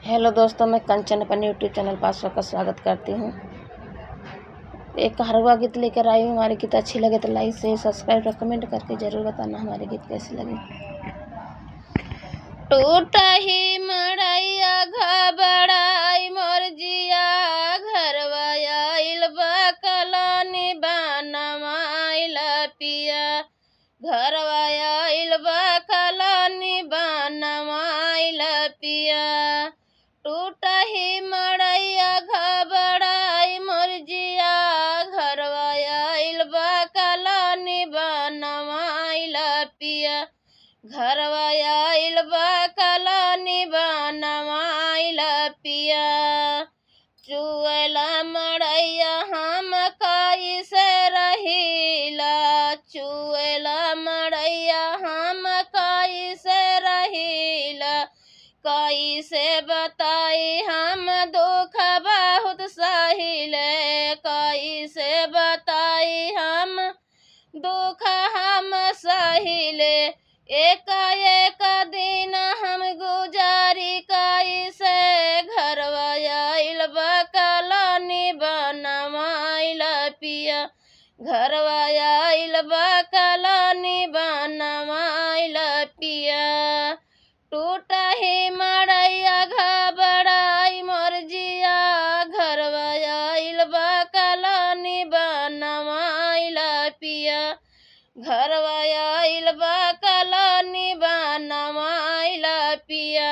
Hello दोस्तों, मैं कंचन अपने यूट्यूब चैनल पर आपका स्वागत करती हूँ। एक हरवा गीत लेकर आई हूँ। हमारे गीत अच्छी लगे तो लाइक शेयर सब्सक्राइब और कमेंट करके ज़रूर बताना हमारे गीत कैसे लगे। टूटा ही मड़ैया घबराई मोर जिया घरवा आइल बा कलानी बनवाइल पिया घरवा आइल बा कलानी बनवाइल पिया। टूटा ही मड़ैया घबराई मोर जिया घरवा आइल बा कलानी बनवाइल पिया घरवा आइल बा कलानी बनवाइल पिया। चुएला मड़ैया हम कैसे रहिला चुएला मड़ैया हम कैसे रहिला कैसे बताई हम दुख बहुत सहिले कैसे बताई हम दुख हम सहिले। एक एक दिन हम गुजारी कैसे घरवा आइल बा कलानी बनवाइल पिया घरवा आइल बा कलानी बनवाइल पिया। टूटा ही मड़ैया घबराई मोर जिया घरवा आइल बा कलानी बनवाइल पिया घरवा आइल बा कलानी बनवाइल पिया।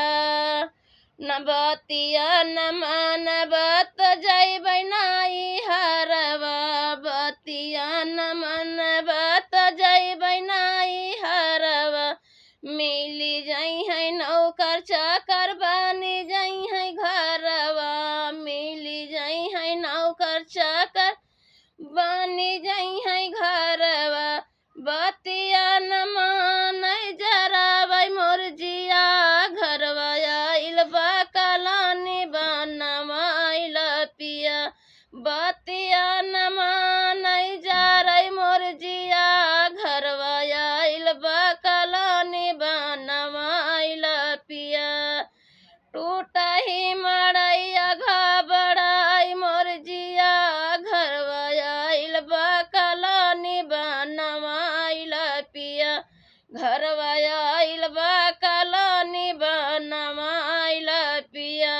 न बतिया न मनबत जइबै नाई हरवा बतिया न मनबत जइबै नाई हरवा मिली जाई है नौकर चाकर बनी जाई है घरवा मिली जाई है नौकर चाकर बनी जाई है घरवा। बतिया न मानै जराबै मोर जिया घरवा आइल बा कलानी बनवाइल पिया बतिया न मानै जरै मोर जिया घरवा आइल बा कलानी बनवाइल पिया। टूटा ही मड़ैया घबराई मोर जिया घरवा आइल बा कलानी बनवाइल पिया घरवा आइल बा कलानी बनवाइल पिया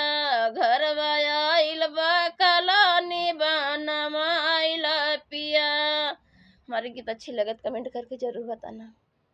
घरवा आइल बा कलानी बनवाइल पिया। हमारी गीत अच्छी लगे तो कमेंट करके ज़रूर बताना।